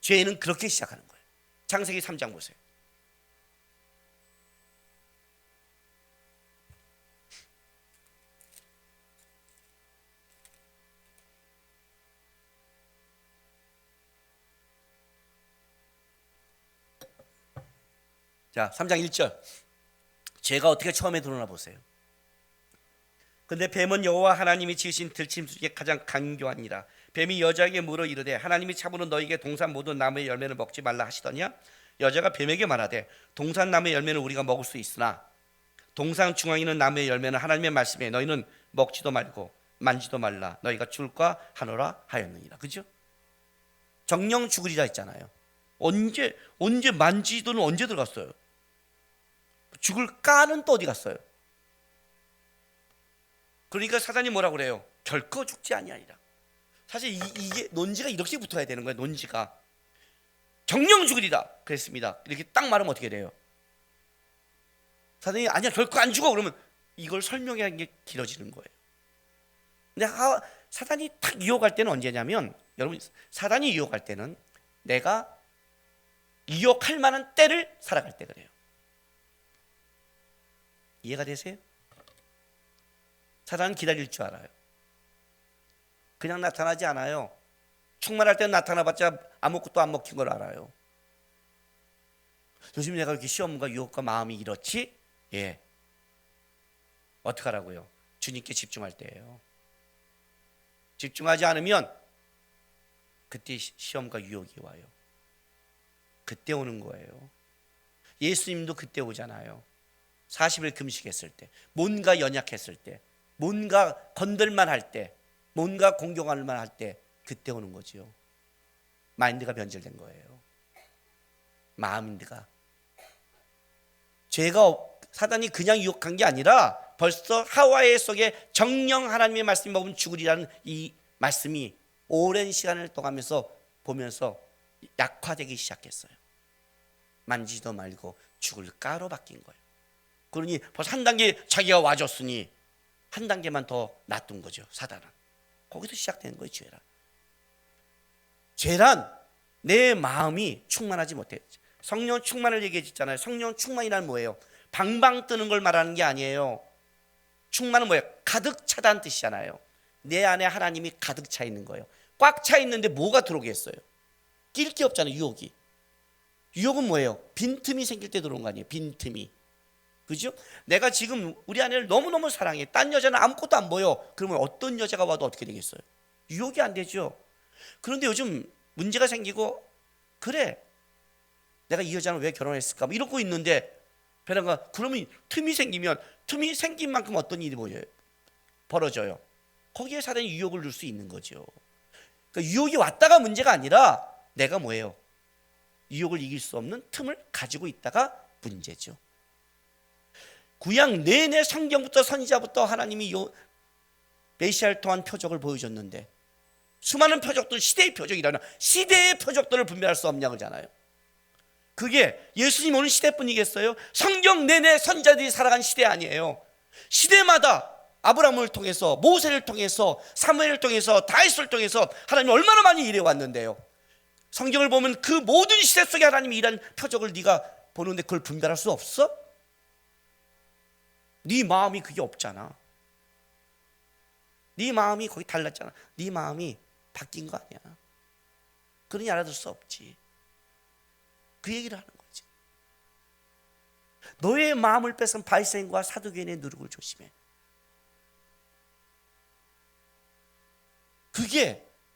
죄는 그렇게 시작하는 거예요. 창세기 3장 보세요. 자, 3장 1절. 죄가 어떻게 처음에 드러나 보세요. 근데 뱀은 여호와 하나님이 지으신 들짐승 중에 가장 간교하니라. 뱀이 여자에게 물어 이르되 하나님이 참으로 너에게 동산 모든 나무의 열매를 먹지 말라 하시더냐? 여자가 뱀에게 말하되 동산 나무의 열매는 우리가 먹을 수 있으나 동산 중앙에 있는 나무의 열매는 하나님의 말씀에 너희는 먹지도 말고 만지도 말라 너희가 죽을까 하노라 하였느니라. 그죠? 정령 죽으리라 했잖아요. 언제 만지도는 언제 들어갔어요? 죽을까는 또 어디 갔어요? 그러니까 사단이 뭐라고 그래요? 결코 죽지 아니하리라. 사실 이게 논지가 이렇게 붙어야 되는 거예요. 논지가 정령 죽으리라 그랬습니다. 이렇게 딱 말하면 어떻게 돼요? 사단이 아니야 결코 안 죽어 그러면 이걸 설명하는 게 길어지는 거예요. 근데 사단이 탁 유혹할 때는 언제냐면, 여러분, 사단이 유혹할 때는 내가 유혹할 만한 때를 살아갈 때 그래요. 이해가 되세요? 사단은 기다릴 줄 알아요. 그냥 나타나지 않아요. 충만할 때는 나타나봤자 아무것도 안 먹힌 걸 알아요. 요즘 내가 이렇게 시험과 유혹과 마음이 이렇지? 예. 어떡하라고요? 주님께 집중할 때예요. 집중하지 않으면 그때 시험과 유혹이 와요. 그때 오는 거예요. 예수님도 그때 오잖아요. 40일 금식했을 때, 뭔가 연약했을 때, 뭔가 건들만 할 때, 뭔가 공경할 만 할 때, 그때 오는 거지요. 마인드가 변질된 거예요. 마음인드가. 사단이 그냥 유혹한 게 아니라 벌써 하와의 속에 정령 하나님의 말씀이 먹으면 죽으리라는 이 말씀이 오랜 시간을 동하면서 보면서 약화되기 시작했어요. 만지도 말고 죽을까로 바뀐 거예요. 그러니 벌써 한 단계 자기가 와줬으니 한 단계만 더 놔둔 거죠. 사단은. 거기서 시작되는 거예요. 죄란 내 마음이 충만하지 못해. 성령 충만을 얘기했잖아요. 성령 충만이란 뭐예요? 방방 뜨는 걸 말하는 게 아니에요. 충만은 뭐예요? 가득 차다는 뜻이잖아요. 내 안에 하나님이 가득 차 있는 거예요. 꽉 차 있는데 뭐가 들어오겠어요? 낄 게 없잖아요. 유혹이. 유혹은 뭐예요? 빈틈이 생길 때 들어온 거 아니에요? 빈틈이. 그죠? 내가 지금 우리 아내를 너무너무 사랑해. 딴 여자는 아무것도 안 보여. 그러면 어떤 여자가 와도 어떻게 되겠어요? 유혹이 안 되죠. 그런데 요즘 문제가 생기고, 그래, 내가 이 여자는 왜 결혼했을까? 뭐 이러고 있는데 변화가, 그러면 틈이 생긴 만큼 어떤 일이 벌어져요. 거기에 사단이 유혹을 줄 수 있는 거죠. 그러니까 유혹이 왔다가 문제가 아니라 내가 뭐예요? 유혹을 이길 수 없는 틈을 가지고 있다가 문제죠. 구약 내내 성경부터 선지자부터 하나님이 메시아를 통한 표적을 보여줬는데, 수많은 표적들, 시대의 표적이라나 시대의 표적들을 분별할 수 없냐 그러잖아요. 그게 예수님 오는 시대뿐이겠어요? 성경 내내 선지자들이 살아간 시대 아니에요. 시대마다 아브라함을 통해서, 모세를 통해서, 사무엘을 통해서, 다윗을 통해서 하나님이 얼마나 많이 일해왔는데요. 성경을 보면 그 모든 시대 속에 하나님이 일한 표적을 네가 보는데 그걸 분별할 수 없어? 네 마음이 그게 없잖아. 네 마음이 거기 달랐잖아. 네 마음이 바뀐 거 아니야. 그러니 알아들 수 없지. 그 얘기를 하는 거지. 너의 마음을 뺏은 바리새인과 사두개인의 누룩을 조심해.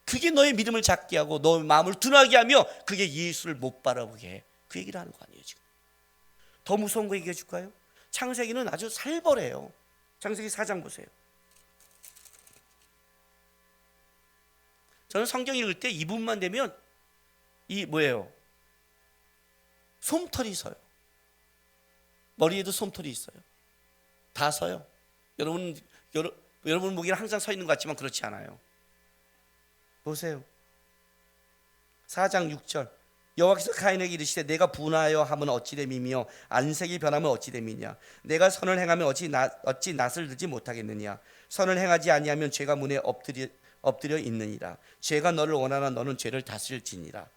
그게 너의 믿음을 작게 하고 너의 마음을 둔하게 하며 그게 예수를 못 바라보게 해. 그 얘기를 하는 거 아니에요 지금. 더 무서운 거 얘기해 줄까요? 창세기는 아주 살벌해요. 창세기 4장 보세요. 저는 성경 읽을 때 이 부분만 되면 이 뭐예요? 솜털이 서요. 머리에도 솜털이 있어요. 다 서요. 여러분 보기에는 항상 서 있는 것 같지만 그렇지 않아요. 보세요. 4장 6절. 여호와께서 가인에게 이르시되 내가 분하여 함은 어찌 됨이며 안색이 변하면 어찌 됨이냐. 내가 선을 행하면 어찌 낯을 들지 못하겠느냐. 선을 행하지 아니하면 죄가 문에 엎드려 있느니라. 죄가 너를 원하나 너는 죄를 다스릴지니라.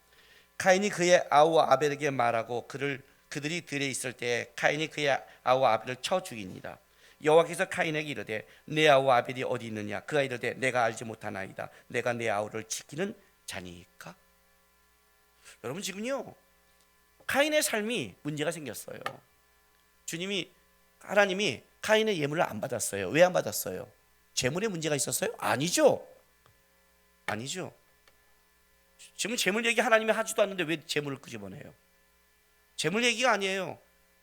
가인이 그의 아우 아벨에게 말하고 그들이 들에 있을 때 가인이 그의 아우 아벨을 쳐 죽이니라. 여호와께서 가인에게 이르되 내 아우 아벨이 어디 있느냐. 그가 이르되 내가 알지 못하나이다. 내가 내 아우를 지키는 자니까. 여러분 지금요 가인의 삶이 문제가 생겼어요. 하나님이 가인의 예물을 안 받았어요. 왜 안 받았어요? 재물에 문제가 있었어요? 아니죠. 지금 재물 얘기 하나님이 하지도 않는데 왜 재물을 끄집어내요? 재물 얘기가 아니에요.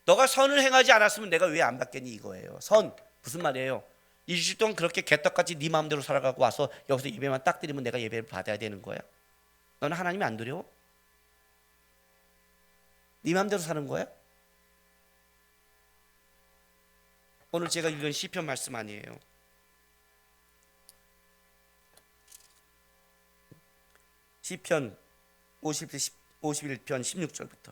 너가 선을 행하지 않았으면 내가 왜 안 받겠니 이거예요. 선 무슨 말이에요? 일주일 동안 그렇게 개떡같이 네 마음대로 살아가고 와서 여기서 예배만 딱 드리면 내가 예배를 받아야 되는 거야? 너는 하나님이 안 두려워? 네 마음대로 사는 거야? 오늘 제가 읽은 시편 말씀 아니에요. 시편 51편 16절부터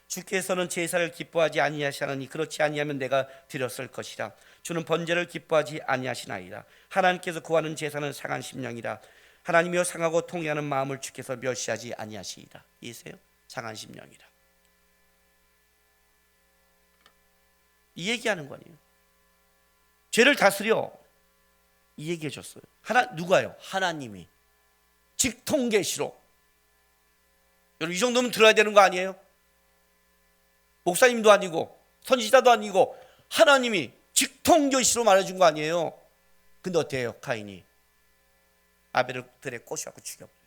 주께서는 제사를 기뻐하지 아니하시나니 그렇지 아니하면 내가 드렸을 것이라. 주는 번제를 기뻐하지 아니하시나이다. 하나님께서 구하는 제사는 상한 심령이라. 하나님이여 상하고 통회하는 마음을 주께서 멸시하지 아니하시이다. 이해세요? 상한 심령이라. 이 얘기하는 거 아니에요. 죄를 다스려 이 얘기해 줬어요. 누가요? 하나님이 직통계시로. 여러분 이 정도면 들어야 되는 거 아니에요? 목사님도 아니고 선지자도 아니고 하나님이 직통계시로 말해준 거 아니에요? 근데 어때요? 가인이 아벨을 들에 꼬셔갖고 죽여버려요.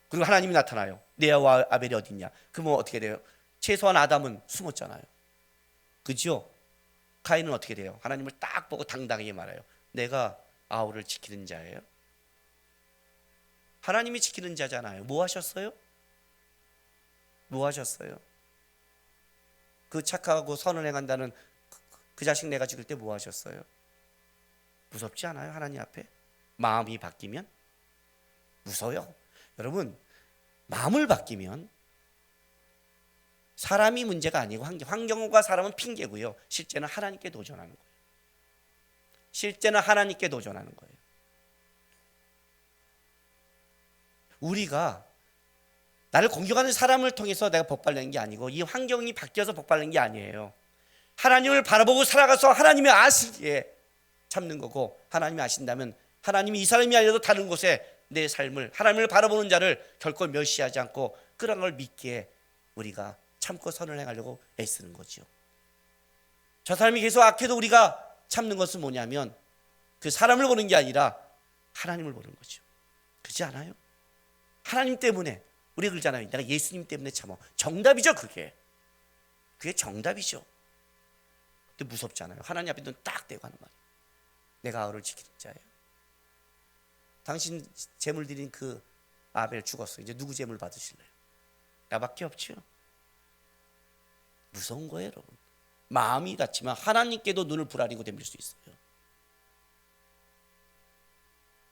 그리고 하나님이 나타나요. 내 아우 아벨이 어디 있냐? 그러면 어떻게 돼요? 최소한 아담은 숨었잖아요. 그죠? 가인은 어떻게 돼요? 하나님을 딱 보고 당당하게 말해요. 내가 아우를 지키는 자예요. 하나님이 지키는 자잖아요. 뭐 하셨어요? 그 착하고 선을 행한다는 그 자식 내가 죽일 때 뭐 하셨어요? 무섭지 않아요? 하나님 앞에 마음이 바뀌면 무서워요. 여러분 마음을 바뀌면 사람이 문제가 아니고 환경과 사람은 핑계고요. 실제는 하나님께 도전하는 거예요. 우리가 나를 공격하는 사람을 통해서 내가 복받는 게 아니고 이 환경이 바뀌어서 복받는 게 아니에요. 하나님을 바라보고 살아가서 하나님이 아시기에 참는 거고, 하나님이 아신다면 하나님이 이 사람이 아니라도 다른 곳에 내 삶을, 하나님을 바라보는 자를 결코 멸시하지 않고 그런 걸 믿기에 우리가 참고 선을 행하려고 애쓰는 거죠. 저 사람이 계속 악해도 우리가 참는 것은 뭐냐면 그 사람을 보는 게 아니라 하나님을 보는 거죠. 그렇지 않아요? 하나님 때문에 우리가 그러잖아요. 내가 예수님 때문에 참어. 정답이죠. 그게 정답이죠. 근데 무섭잖아요. 하나님 앞에 눈 딱 떼고 하는 말이에요. 내가 아우를 지키는 자예요. 당신 제물 드린 그 아벨 죽었어요. 이제 누구 제물 받으실래요? 나밖에 없죠. 무서운 거예요, 여러분. 마음이 닿지만 하나님께도 눈을 부라리고 덤빌 수 있어요.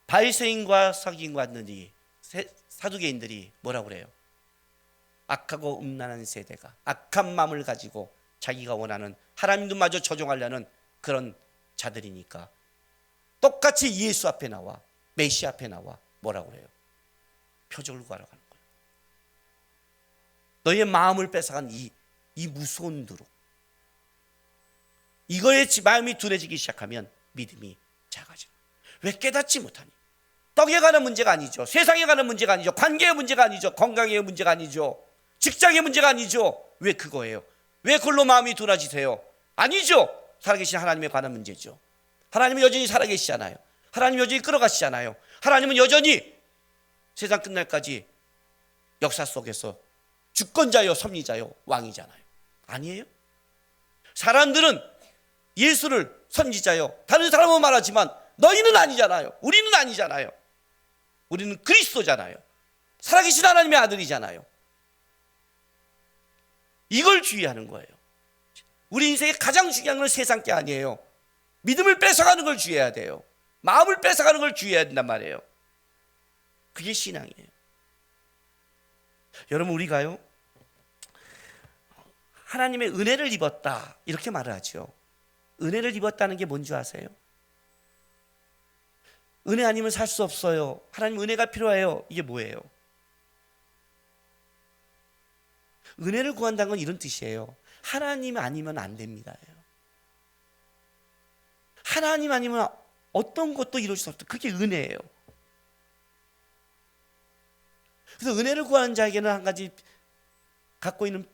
바리새인과 서기관들이, 사두개인들이 뭐라고 그래요? 악하고 음란한 세대가 악한 마음을 가지고 자기가 원하는 하나님들마저 조종하려는 그런 자들이니까 똑같이 예수 앞에 나와, 메시 앞에 나와 뭐라고 그래요? 표적을 구하러 가는 거예요. 너의 마음을 뺏어간 이 무서운 두루, 이거에 마음이 둔해지기 시작하면 믿음이 작아져. 왜 깨닫지 못하니? 떡에 관한 문제가 아니죠. 세상에 관한 문제가 아니죠. 관계의 문제가 아니죠. 건강의 문제가 아니죠. 직장의 문제가 아니죠. 왜 그거예요? 왜 그걸로 마음이 둔해지세요? 아니죠. 살아계신 하나님에 관한 문제죠. 하나님은 여전히 살아계시잖아요. 하나님 여전히 끌어가시잖아요. 하나님은 여전히 세상 끝날까지 역사 속에서 주권자요 섭리자요 왕이잖아요. 아니에요? 사람들은 예수를 선지자요 다른 사람은 말하지만 너희는 아니잖아요. 우리는 아니잖아요. 우리는 그리스도잖아요. 살아계신 하나님의 아들이잖아요. 이걸 주의하는 거예요. 우리 인생의 가장 중요한 건 세상 게 아니에요. 믿음을 뺏어가는 걸 주의해야 돼요. 마음을 뺏어가는 걸 주의해야 된단 말이에요. 그게 신앙이에요. 여러분, 우리가요 하나님의 은혜를 입었다 이렇게 말을 하죠. 은혜를 입었다는 게 뭔지 아세요? 은혜 아니면 살 수 없어요. 하나님 은혜가 필요해요. 이게 뭐예요? 은혜를 구한다는 건 이런 뜻이에요. 하나님 아니면 안 됩니다. 하나님 아니면 어떤 것도 이룰 수 없다. 그게 은혜예요. 그래서 은혜를 구하는 자에게는 한 가지 갖고 있는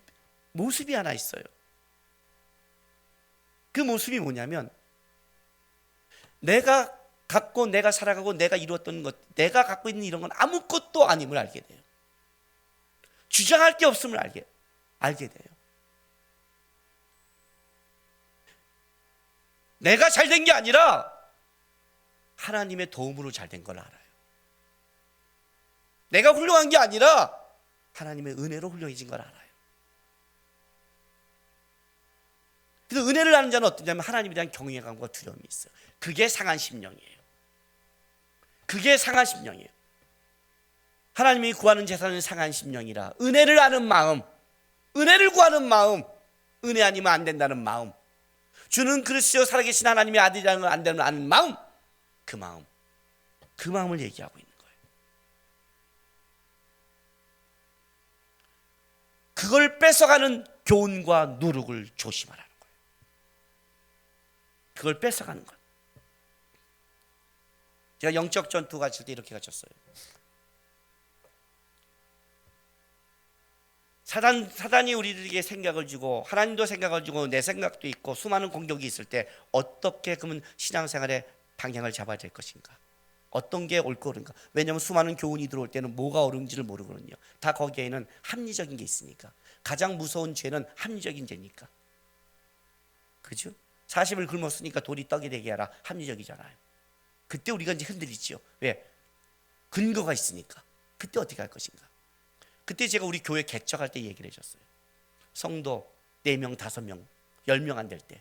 모습이 하나 있어요. 그 모습이 뭐냐면 내가 갖고 내가 살아가고 내가 이루었던 것, 내가 갖고 있는 이런 건 아무것도 아님을 알게 돼요. 주장할 게 없음을 알게 돼요. 내가 잘된 게 아니라 하나님의 도움으로 잘된 걸 알아요. 내가 훌륭한 게 아니라 하나님의 은혜로 훌륭해진 걸 알아요. 그래서 은혜를 아는 자는 어떠냐면 하나님에 대한 경외감과 두려움이 있어요. 그게 상한 심령이에요. 그게 상한 심령이에요. 하나님이 구하는 제사는 상한 심령이라 은혜를 아는 마음, 은혜를 구하는 마음, 은혜 아니면 안 된다는 마음, 주는 그리스도 살아계신 하나님의 아들이라는 걸 안 되는 아는 마음, 그 마음을 얘기하고 있는 거예요. 그걸 뺏어가는 교훈과 누룩을 조심하라는 거예요. 그걸 뺏어가는 것. 제가 영적 전투 가질 때 이렇게 가졌어요. 사단이 우리들에게 생각을 주고 하나님도 생각을 주고 내 생각도 있고 수많은 공격이 있을 때 어떻게 그러면 신앙생활의 방향을 잡아야 될 것인가? 어떤 게 옳고 그른가? 왜냐하면 수많은 교훈이 들어올 때는 뭐가 옳은지를 모르거든요. 다 거기에는 합리적인 게 있으니까. 가장 무서운 죄는 합리적인 죄니까. 그죠? 40을 굶었으니까 돌이 떡이 되게 하라. 합리적이잖아요. 그때 우리가 이제 흔들리죠. 왜? 근거가 있으니까. 그때 어떻게 할 것인가? 그때 제가 우리 교회 개척할 때 얘기를 해줬어요. 성도 4명, 5명, 10명 안 될 때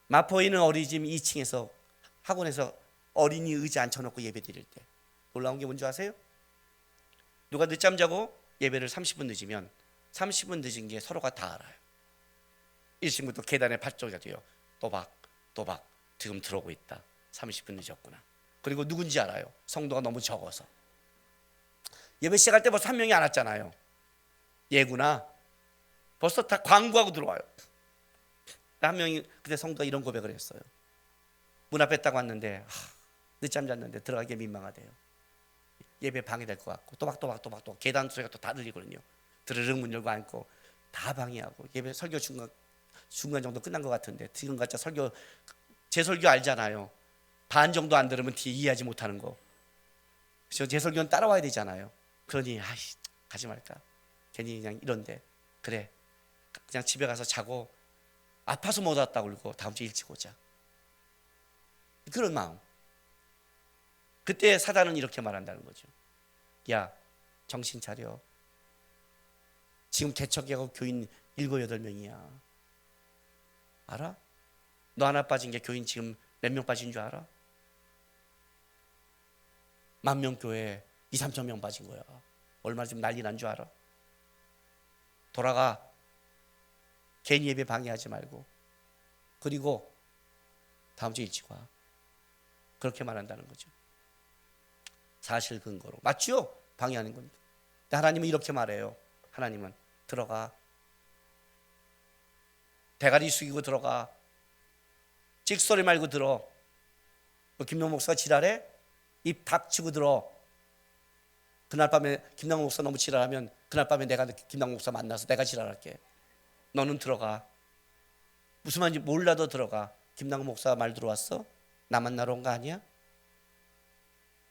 마포에 있는 어린이집 2층에서 학원에서 어린이 의자 앉혀놓고 예배 드릴 때 놀라운 게 뭔지 아세요? 누가 늦잠 자고 예배를 30분 늦으면 30분 늦은 게 서로가 다 알아요. 1층부터 계단에 발조가 돼요. 또박 지금 들어오고 있다. 30분 늦었구나. 그리고 누군지 알아요. 성도가 너무 적어서. 예배 시작할 때 벌써 한 명이 안 왔잖아요. 얘구나. 벌써 다 광고하고 들어와요. 한 명이 그때 성도가 이런 고백을 했어요. 문 앞에 딱 왔는데 늦잠 잤는데 들어가기 민망하대요. 예배 방해될 것 같고 또박 계단 소리가 또 다 들리거든요. 드르륵 문 열고 앉고 다 방해하고 예배 설교 중간 정도 끝난 것 같은데 지금 같이 제 설교 알잖아요. 반 정도 안 들으면 뒤에 이해하지 못하는 거. 그래서 제 설교는 따라와야 되잖아요. 그러니 가지 말까. 괜히 그냥 이런데 그래 그냥 집에 가서 자고 아파서 못 왔다고 그러고 다음 주에 일찍 오자. 그런 마음. 그때 사단은 이렇게 말한다는 거죠. 야 정신 차려. 지금 개척하고 교인 7, 8명이야. 알아? 너 하나 빠진 게 교인 지금 몇 명 빠진 줄 알아? 10,000명 교회 2, 3천 명 빠진 거야. 얼마나 지금 난리 난 줄 알아? 돌아가. 개인 예배 방해하지 말고. 그리고 다음 주에 일찍 와. 그렇게 말한다는 거죠. 사실 근거로. 맞죠? 방해하는 겁니다. 근데 하나님은 이렇게 말해요. 하나님은 들어가. 대가리 숙이고 들어가. 찍소리 말고 들어. 김동 목사가 지랄해? 입 닥치고 들어. 그날 밤에 김남국 목사 너무 지랄하면 그날 밤에 내가 김남국 목사 만나서 내가 지랄할게. 너는 들어가. 무슨 말인지 몰라도 들어가. 김남국 목사 말 들어왔어? 나 만나러 온 거 아니야?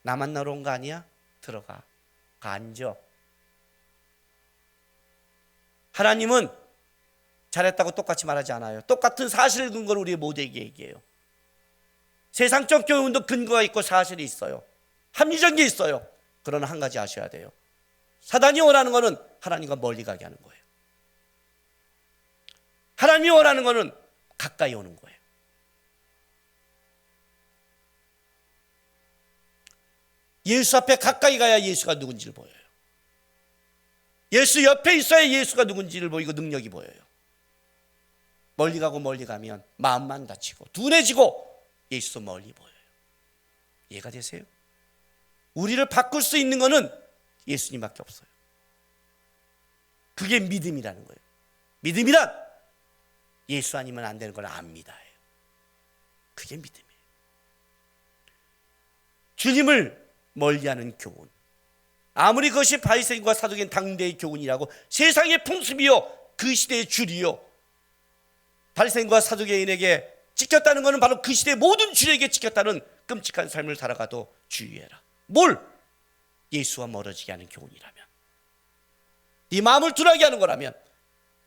나 만나러 온 거 아니야? 들어가. 앉아. 하나님은 잘했다고 똑같이 말하지 않아요. 똑같은 사실을 근거로 우리 모두에게 얘기해요. 세상적 교훈도 근거가 있고 사실이 있어요. 합리적인 게 있어요. 그러나 한 가지 아셔야 돼요. 사단이 원하는 것은 하나님과 멀리 가게 하는 거예요. 하나님이 원하는 것은 가까이 오는 거예요. 예수 앞에 가까이 가야 예수가 누군지를 보여요. 예수 옆에 있어야 예수가 누군지를 보이고 능력이 보여요. 멀리 가고 멀리 가면 마음만 다치고 둔해지고 예수도 멀리 보여요. 이해가 되세요? 우리를 바꿀 수 있는 것은 예수님밖에 없어요. 그게 믿음이라는 거예요. 믿음이란 예수 아니면 안 되는 걸 압니다. 그게 믿음이에요. 주님을 멀리하는 교훈, 아무리 그것이 바리새인과 사두개인 당대의 교훈이라고 세상의 풍습이요 그 시대의 줄이요, 바리새인과 사두개인에게 찍혔다는 것은 바로 그 시대의 모든 줄에게 찍혔다는 끔찍한 삶을 살아가도 주의해라. 뭘? 예수와 멀어지게 하는 교훈이라면, 네 마음을 둔하게 하는 거라면,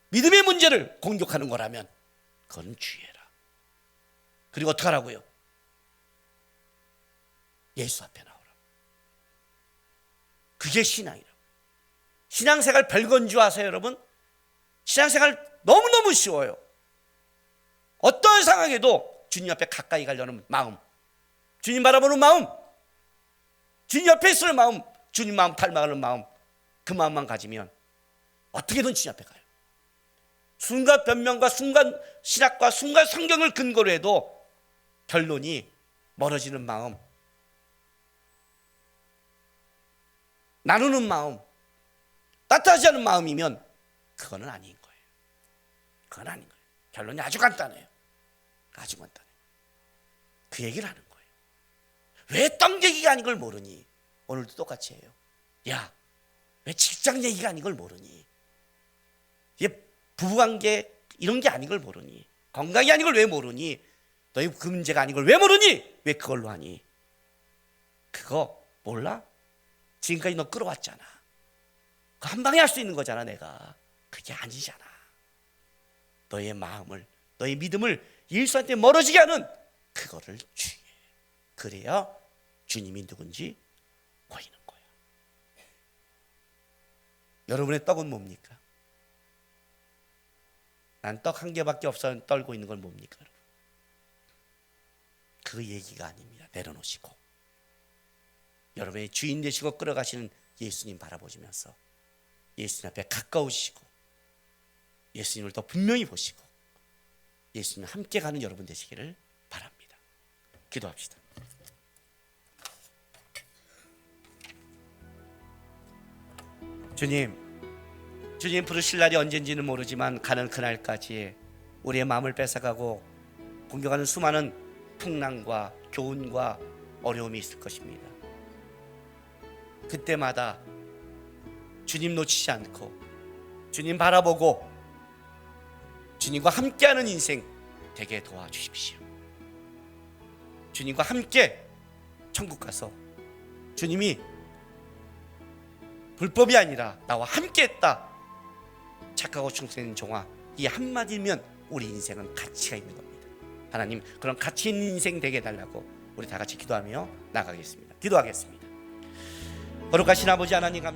믿음의 문제를 공격하는 거라면 그건 주의해라. 그리고 어떻게 하라고요? 예수 앞에 나오라. 그게 신앙이라고. 신앙생활 별건 줄 아세요 여러분? 신앙생활 너무너무 쉬워요. 어떤 상황에도 주님 앞에 가까이 가려는 마음, 주님 바라보는 마음, 주님 옆에 있을 마음, 주님 마음 닮아가는 마음, 그 마음만 가지면 어떻게든 주님 앞에 가요. 순간 변명과 순간 신학과 순간 성경을 근거로 해도 결론이 멀어지는 마음, 나누는 마음, 따뜻하지 않은 마음이면 그거는 아닌 거예요. 그건 아닌 거예요. 결론이 아주 간단해요. 아주 간단해요. 그 얘기를 하는 거예요. 왜 떡 얘기가 아닌 걸 모르니? 오늘도 똑같이 해요. 야, 왜 직장 얘기가 아닌 걸 모르니? 이게 부부관계 이런 게 아닌 걸 모르니? 건강이 아닌 걸 왜 모르니? 너희 그 문제가 아닌 걸 왜 모르니? 왜 그걸로 하니? 그거 몰라? 지금까지 너 끌어왔잖아. 그거 한 방에 할 수 있는 거잖아. 내가 그게 아니잖아. 너의 마음을, 너의 믿음을 예수한테 멀어지게 하는 그거를 주의해. 그래야 주님이 누군지 보이는 거야. 여러분의 떡은 뭡니까? 난 떡 한 개밖에 없어 떨고 있는 건 뭡니까? 여러분? 그 얘기가 아닙니다. 내려놓으시고 여러분의 주인 되시고 끌어가시는 예수님 바라보시면서 예수님 앞에 가까우시고 예수님을 더 분명히 보시고 예수님 함께 가는 여러분 되시기를 바랍니다. 기도합시다. 주님 부르실 날이 언젠지는 모르지만 가는 그날까지 우리의 마음을 뺏어가고 공격하는 수많은 풍랑과 교훈과 어려움이 있을 것입니다. 그때마다 주님 놓치지 않고 주님 바라보고 주님과 함께하는 인생 되게 도와주십시오. 주님과 함께 천국 가서 주님이 불법이 아니라 나와 함께했다, 착하고 충성된 종아, 이 한마디면 우리 인생은 가치가 있는 겁니다. 하나님, 그런 가치 있는 인생 되게 해달라고 우리 다 같이 기도하며 나가겠습니다. 기도하겠습니다. 거룩하신 아버지 하나님 감사합니다.